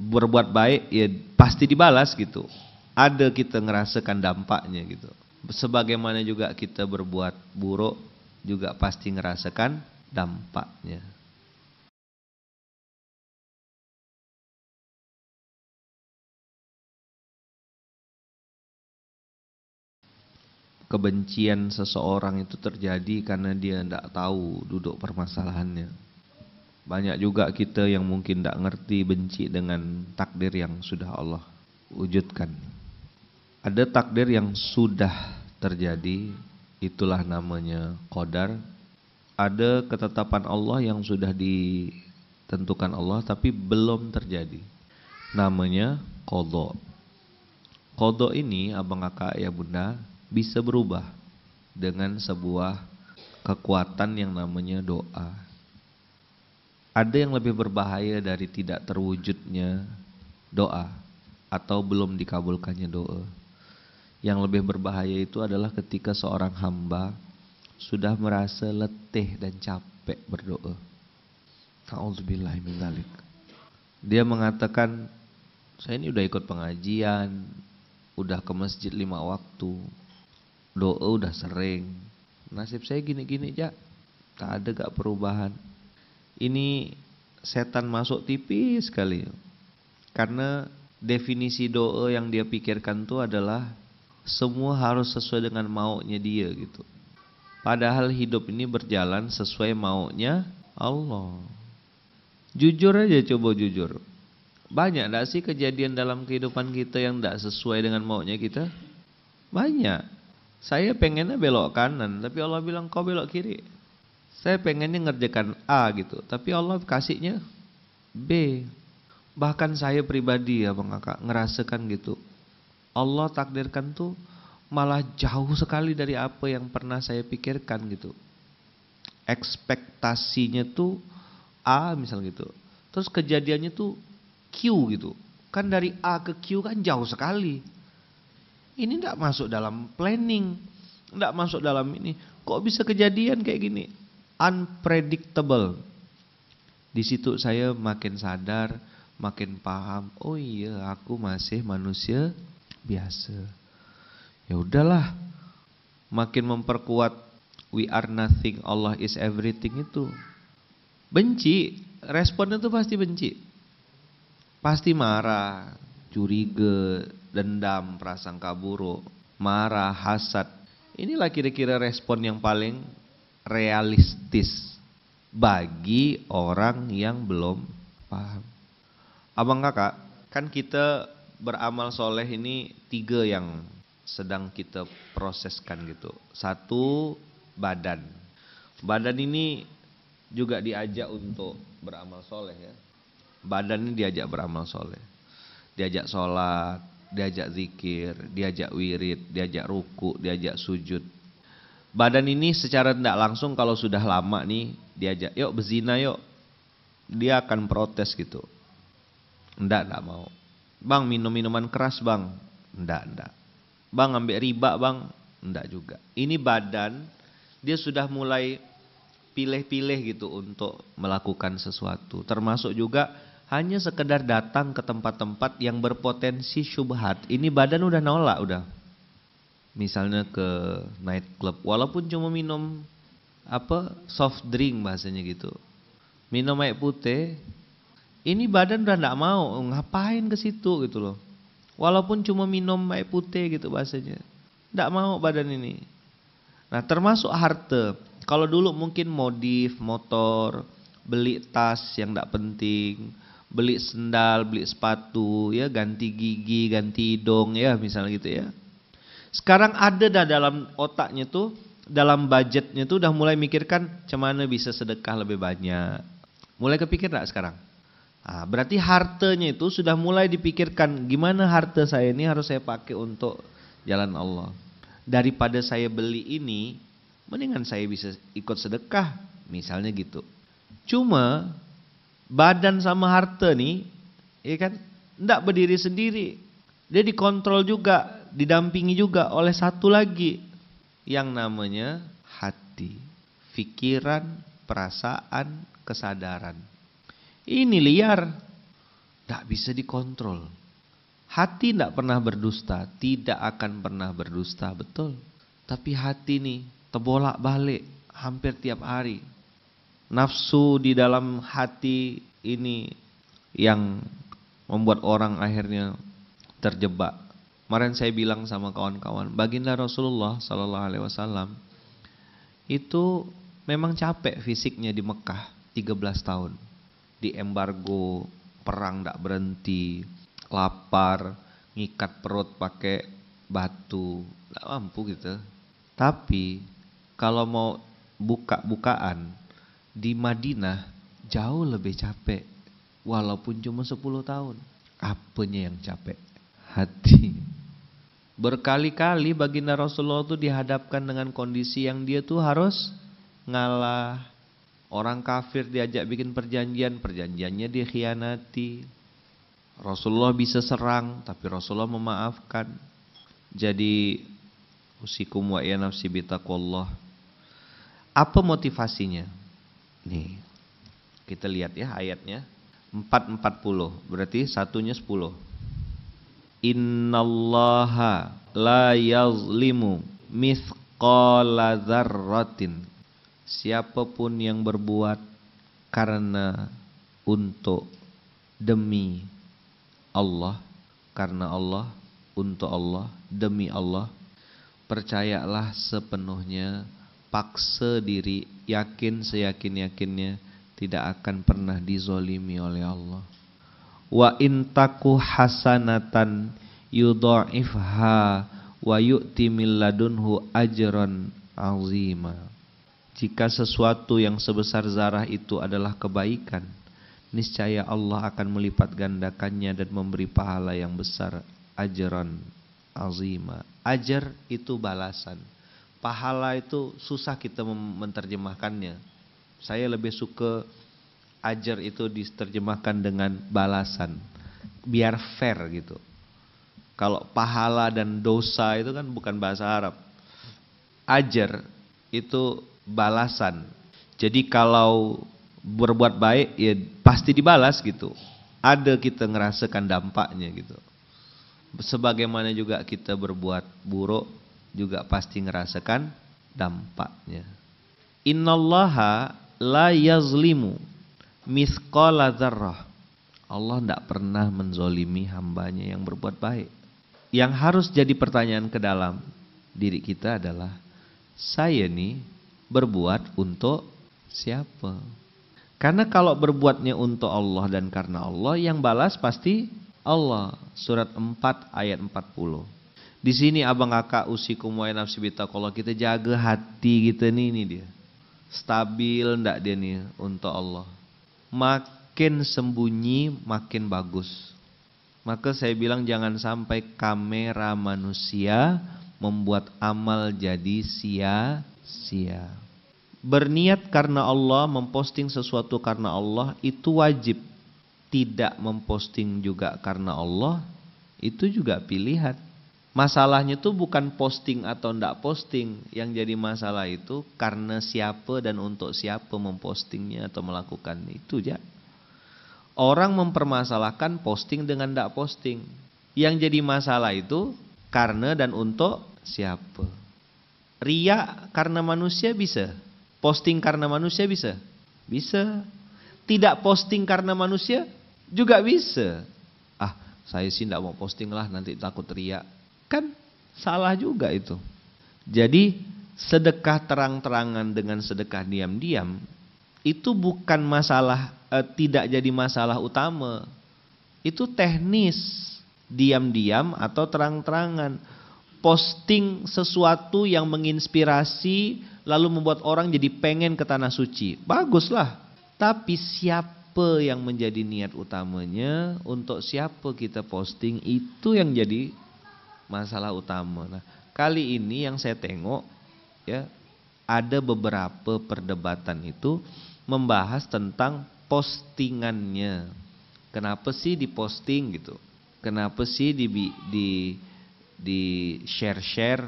berbuat baik ya pasti dibalas gitu. Ada kita ngerasakan dampaknya gitu. Sebagaimana juga kita berbuat buruk juga pasti ngerasakan dampaknya. Kebencian seseorang itu terjadi karena dia tidak tahu duduk permasalahannya. Banyak juga kita yang mungkin tidak ngerti benci dengan takdir yang sudah Allah wujudkan. Ada takdir yang sudah terjadi, itulah namanya qadar. Ada ketetapan Allah yang sudah ditentukan Allah tapi belum terjadi, namanya qadha. Qadha ini abang kakak ya bunda bisa berubah dengan sebuah kekuatan yang namanya doa. Ada yang lebih berbahaya dari tidak terwujudnya doa atau belum dikabulkannya doa. Yang lebih berbahaya itu adalah ketika seorang hamba sudah merasa letih dan capek berdoa. A'udzubillahi min dzalik. Dia mengatakan, saya ini udah ikut pengajian, udah ke masjid 5 waktu, doa udah sering, nasib saya gini-gini aja, tak ada gak perubahan. Ini setan masuk tipis sekali. Karena definisi doa yang dia pikirkan itu adalah semua harus sesuai dengan maunya dia gitu. Padahal hidup ini berjalan sesuai maunya Allah. Jujur aja, coba jujur. Banyak gak sih kejadian dalam kehidupan kita yang gak sesuai dengan maunya kita? Banyak. Saya pengennya belok kanan, tapi Allah bilang kau belok kiri. Saya pengennya ngerjakan A gitu, tapi Allah kasihnya B. Bahkan saya pribadi ya bang kakak ngerasakan gitu. Allah takdirkan tuh malah jauh sekali dari apa yang pernah saya pikirkan gitu. Ekspektasinya tuh A misal gitu. Terus kejadiannya tuh Q gitu. Kan dari A ke Q kan jauh sekali. Ini enggak masuk dalam planning, enggak masuk dalam ini. Kok bisa kejadian kayak gini? Unpredictable. Di situ saya makin sadar, makin paham. Oh iya, aku masih manusia biasa. Ya udahlah. Makin memperkuat we are nothing, Allah is everything itu. Benci, responnya tuh pasti benci. Pasti marah, curiga, dendam, prasangka buruk, marah, hasad. Inilah kira-kira respon yang paling realistis bagi orang yang belum paham. Abang kakak, kan kita beramal soleh ini 3 yang sedang kita proseskan gitu. 1, badan. Badan ini juga diajak untuk beramal soleh ya. Badan ini diajak beramal soleh. Diajak sholat, diajak zikir, diajak wirid, diajak ruku, diajak sujud. Badan ini secara tidak langsung kalau sudah lama nih diajak, yuk berzina yuk. Dia akan protes gitu. Enggak mau. Bang minum minuman keras bang. Enggak. Bang ambil riba bang. Enggak juga. Ini badan dia sudah mulai pilih-pilih gitu untuk melakukan sesuatu. Termasuk juga hanya sekedar datang ke tempat-tempat yang berpotensi syubhat. Ini badan udah nolak udah. Misalnya ke night club, walaupun cuma minum soft drink bahasanya gitu, minum air putih, ini badan udah nggak mau, ngapain ke situ gitu loh. Walaupun cuma minum air putih gitu bahasanya, nggak mau badan ini. Nah termasuk harta, kalau dulu mungkin modif motor, beli tas yang nggak penting, beli sendal, beli sepatu, ya ganti gigi, ganti hidung, ya misalnya gitu ya. Sekarang ada dah dalam otaknya tuh, dalam budgetnya tuh udah mulai mikirkan cemana bisa sedekah lebih banyak. Mulai kepikir gak sekarang? Nah, berarti hartanya itu sudah mulai dipikirkan gimana harta saya ini harus saya pakai untuk jalan Allah. Daripada saya beli ini, mendingan saya bisa ikut sedekah, misalnya gitu. Cuma badan sama harta nih, ya kan, enggak berdiri sendiri. Dia dikontrol juga, didampingi juga oleh satu lagi yang namanya hati, pikiran, perasaan, kesadaran. Ini liar. Tidak bisa dikontrol. Hati tidak pernah berdusta, tidak akan pernah berdusta, betul. Tapi hati nih terbolak-balik hampir tiap hari. Nafsu di dalam hati ini yang membuat orang akhirnya terjebak. Kemarin saya bilang sama kawan-kawan, baginda Rasulullah Sallallahu Alaihi Wasallam itu memang capek fisiknya di Mekah 13 tahun. Di embargo, perang tidak berhenti, lapar, ngikat perut pakai batu, tidak mampu gitu. Tapi kalau mau buka-bukaan di Madinah jauh lebih capek, walaupun cuma 10 tahun. Apanya yang capek? Hati. Berkali-kali baginda Rasulullah itu dihadapkan dengan kondisi yang dia tuh harus ngalah. Orang kafir diajak bikin perjanjian, perjanjiannya dikhianati. Rasulullah bisa serang, tapi Rasulullah memaafkan. Jadi usikum wa ya nafsi bitaqwallah. Apa motivasinya? Nih, kita lihat ya ayatnya 4:40, berarti satunya 10. Innallaha la yazlimu mithqala dzarratin. Siapapun yang berbuat karena untuk demi Allah, karena Allah, untuk Allah, demi Allah, percayalah sepenuhnya, paksa diri, yakin seyakin-yakinnya tidak akan pernah dizolimi oleh Allah. Wa intaku hasanatan yudha'ifha wa yu'ti min ladunhu ajran azima. Jika sesuatu yang sebesar zarah itu adalah kebaikan, niscaya Allah akan melipat gandakannya dan memberi pahala yang besar, ajran azima. Ajar itu balasan. Pahala itu susah kita menerjemahkannya. Saya lebih suka ajar itu diterjemahkan dengan balasan, biar fair gitu. Kalau pahala dan dosa itu kan bukan bahasa Arab. Ajar itu balasan. Jadi kalau berbuat baik ya pasti dibalas gitu. Ada kita ngerasakan dampaknya gitu. Sebagaimana juga kita berbuat buruk juga pasti ngerasakan dampaknya. Innallaha la yazlimu mithqala dzarrah. Allah tidak pernah menzolimi hambanya yang berbuat baik. Yang harus jadi pertanyaan ke dalam diri kita adalah, saya nih berbuat untuk siapa? Karena kalau berbuatnya untuk Allah dan karena Allah, yang balas pasti Allah. Surat 4 ayat 40. Di sini abang kakak usikum wa nafsi bitaqwallah, kita jaga hati kita nih, ini dia. Stabil ndak dia nih untuk Allah. Makin sembunyi makin bagus. Maka saya bilang jangan sampai kamera manusia membuat amal jadi sia-sia. Berniat karena Allah, memposting sesuatu karena Allah itu wajib. Tidak memposting juga karena Allah itu juga pilihan. Masalahnya tuh bukan posting atau ndak posting. Yang jadi masalah itu karena siapa dan untuk siapa mempostingnya atau melakukan itu ya. Orang mempermasalahkan posting dengan ndak posting. Yang jadi masalah itu karena dan untuk siapa. Riya karena manusia bisa. Posting karena manusia bisa? Bisa. Tidak posting karena manusia juga bisa. Ah, saya sih tidak mau posting lah, nanti takut riya. Kan salah juga itu. Jadi sedekah terang-terangan dengan sedekah diam-diam itu bukan masalah, tidak jadi masalah utama. Itu teknis, diam-diam atau terang-terangan. Posting sesuatu yang menginspirasi lalu membuat orang jadi pengen ke tanah suci, baguslah. Tapi siapa yang menjadi niat utamanya, untuk siapa kita posting, itu yang jadi masalah utama. Nah, kali ini yang saya tengok ya, ada beberapa perdebatan itu membahas tentang postingannya. Kenapa sih diposting gitu? Kenapa sih di share-share,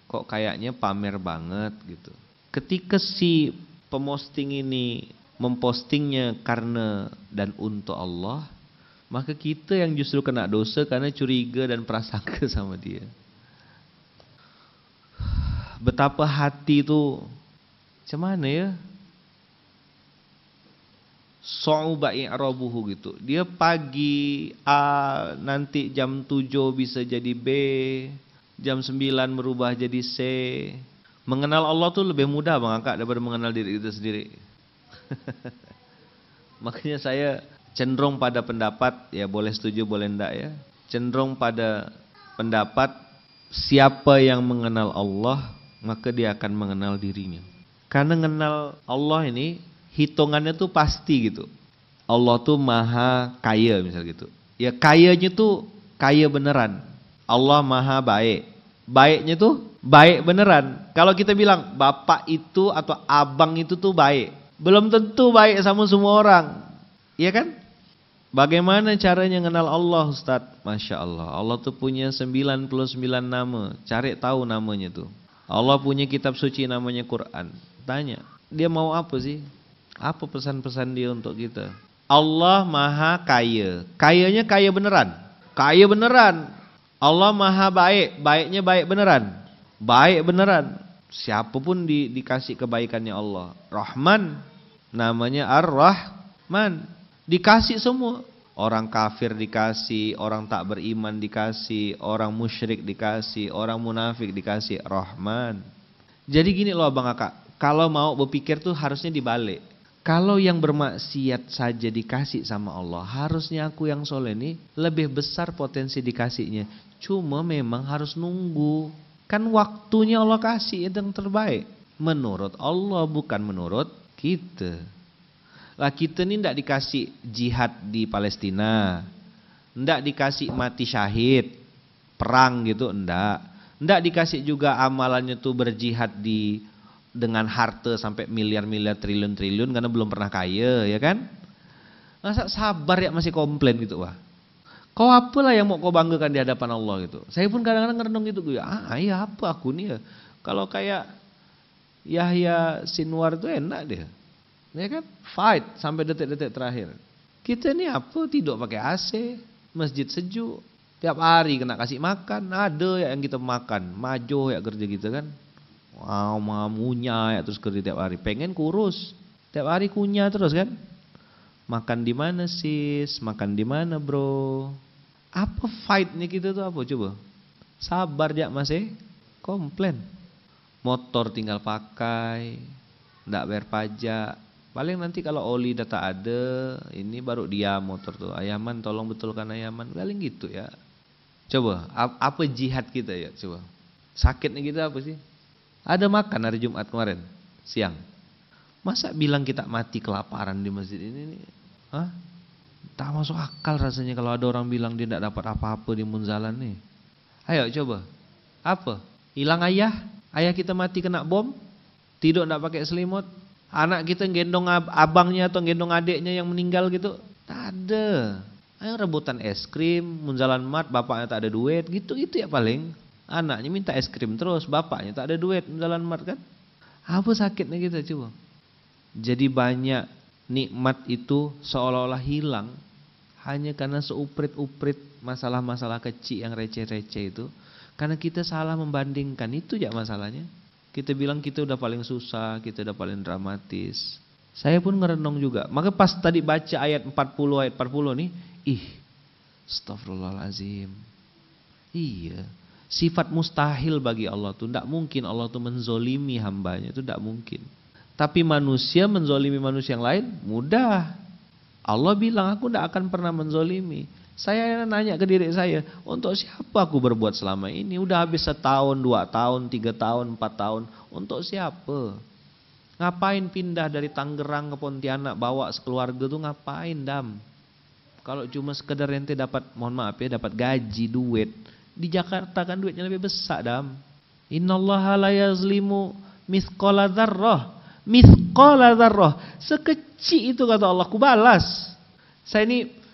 kok kayaknya pamer banget gitu. Ketika si peposting ini mempostingnya karena dan untuk Allah, Maka kita yang justru kena dosa karena curiga dan prasangka sama dia. Betapa hati itu macam mana ya? Su'uba i'rabuhu gitu. Dia pagi A, nanti jam 7 bisa jadi B, jam 9 berubah jadi C. Mengenal Allah tuh lebih mudah Bang Angka daripada mengenal diri kita sendiri. Makanya saya cenderung pada pendapat, ya boleh setuju boleh enggak ya, cenderung pada pendapat siapa yang mengenal Allah maka dia akan mengenal dirinya. Karena mengenal Allah ini hitungannya tuh pasti gitu. Allah tuh maha kaya misal gitu. Ya kayanya tuh kaya beneran. Allah maha baik. Baiknya tuh baik beneran. Kalau kita bilang bapak itu atau abang itu tuh baik, belum tentu baik sama semua orang. Iya kan? Bagaimana caranya mengenal Allah Ustaz? Masya Allah. Allah tuh punya 99 nama. Cari tahu namanya tuh. Allah punya kitab suci namanya Quran. Tanya, dia mau apa sih? Apa pesan-pesan dia untuk kita? Allah maha kaya. Kayanya kaya beneran. Kaya beneran. Allah maha baik. Baiknya baik beneran. Baik beneran. Siapapun dikasih kebaikannya Allah. Rahman. Namanya Ar-Rahman. Dikasih semua. Orang kafir dikasih, orang tak beriman dikasih, orang musyrik dikasih, orang munafik dikasih. Rahman. Jadi gini loh Bang Aka, kalau mau berpikir tuh harusnya dibalik. Kalau yang bermaksiat saja dikasih sama Allah, harusnya aku yang soleh ini lebih besar potensi dikasihnya. Cuma memang harus nunggu. Kan waktunya Allah kasih yang terbaik. Menurut Allah bukan menurut kita. Lah kita ini tidak dikasih jihad di Palestina, tidak dikasih mati syahid, perang gitu, tidak dikasih juga amalannya tuh berjihad dengan harta sampai miliar-miliar triliun-triliun karena belum pernah kaya, ya kan? Masa sabar ya masih komplain gitu wah. Kau apalah yang mau kau banggakan di hadapan Allah gitu. Saya pun kadang-kadang ngerenung gitu, ya apa aku nih ya. Kalau kayak Yahya Sinwar tuh enak dia. Ya kan? Fight sampai detik-detik terakhir. Kita ini apa? Tidur pakai AC, masjid sejuk, tiap hari kena kasih makan, ada ya yang kita makan, majo ya kerja kita kan. Wow, ngunyah ya terus kerja tiap hari. Pengen kurus, tiap hari kunyah terus kan. Makan di mana sis? Makan di mana bro? Apa fightnya kita tuh apa coba? Sabar ya masih komplain. Motor tinggal pakai, ndak bayar pajak. Paling nanti kalau oli data ada, ini baru dia motor tuh. Ayaman tolong betulkan ayaman. Paling gitu ya. Coba, apa jihad kita ya? Coba. Sakitnya kita apa sih? Ada makan hari Jumat kemarin, siang. Masa bilang kita mati kelaparan di masjid ini? Hah? Tak masuk akal rasanya kalau ada orang bilang dia tidak dapat apa-apa di Munzalan nih. Ayo coba. Apa? Hilang ayah? Ayah kita mati kena bom? Tidur tidak pakai selimut? Anak kita gendong abangnya atau gendong adiknya yang meninggal gitu? Tak ada. Ayo rebutan es krim, Munzalan Mart, bapaknya tak ada duit, gitu-gitu ya paling. Anaknya minta es krim terus, bapaknya tak ada duit, Munzalan Mart kan? Apa sakitnya kita coba? Jadi banyak nikmat itu seolah-olah hilang hanya karena seuprit-uprit masalah-masalah kecil yang receh-receh itu. Karena kita salah membandingkan, itu ya masalahnya. Kita bilang kita udah paling susah, kita udah paling dramatis. Saya pun ngerenung juga. Maka pas tadi baca ayat 40 nih, astagfirullahalazim. Iya, sifat mustahil bagi Allah tuh, tidak mungkin Allah tuh menzolimi hambanya, itu tidak mungkin. Tapi manusia menzolimi manusia yang lain mudah. Allah bilang aku tidak akan pernah menzolimi. Saya nanya ke diri saya, untuk siapa aku berbuat selama ini? Udah habis 1 tahun, 2 tahun, 3 tahun, 4 tahun. Untuk siapa? Ngapain pindah dari Tangerang ke Pontianak bawa sekeluarga tuh ngapain dam? Kalau cuma sekedar ente dapat, mohon maaf ya, dapat gaji, duit. Di Jakarta kan duitnya lebih besar dam. Innallaha la yazlimu mithqala dzarrah. Mithqala dzarrah. Sekecil itu kata Allah, ku balas. Saya ini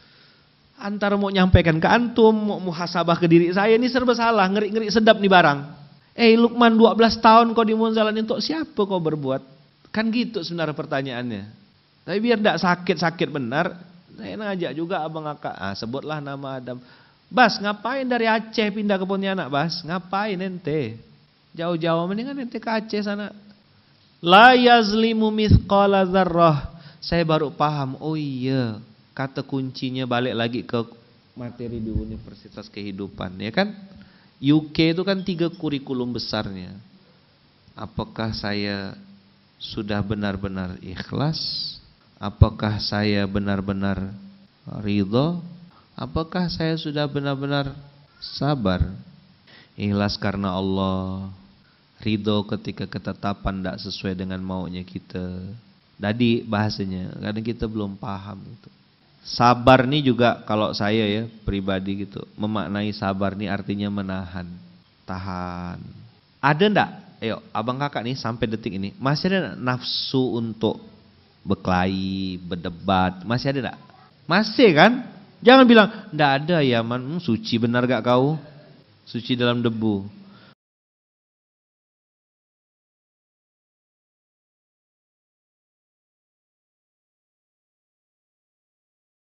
antara mau nyampaikan ke antum, mau muhasabah ke diri saya, ini serba salah, ngeri-ngeri sedap nih barang. Lukman 12 tahun kau di Munzalan, untuk siapa kau berbuat? Kan gitu sebenarnya pertanyaannya. Tapi biar tidak sakit-sakit benar, Saya ngajak juga abang kakak, sebutlah nama Adam. Bas, ngapain dari Aceh pindah ke Pontianak, Bas? Ngapain ente? Jauh-jauh, mendingan ente ke Aceh sana. La yazlimu mithqala dzarrah. Saya baru paham, oh iya, kata kuncinya balik lagi ke materi di Universitas Kehidupan, ya kan? UK itu kan 3 kurikulum besarnya. Apakah saya sudah benar-benar ikhlas? Apakah saya benar-benar ridho? Apakah saya sudah benar-benar sabar? Ikhlas karena Allah, ridho ketika ketetapan tidak sesuai dengan maunya kita. Tadi bahasanya, kadang kita belum paham gitu. Sabar nih juga kalau saya ya pribadi gitu, memaknai sabar nih artinya menahan, tahan. Ada ndak? Ayo, abang kakak nih sampai detik ini masih ada nafsu untuk berkelahi, berdebat, masih ada ndak? Masih kan? Jangan bilang ndak ada ya man, suci benar gak kau? Suci dalam debu.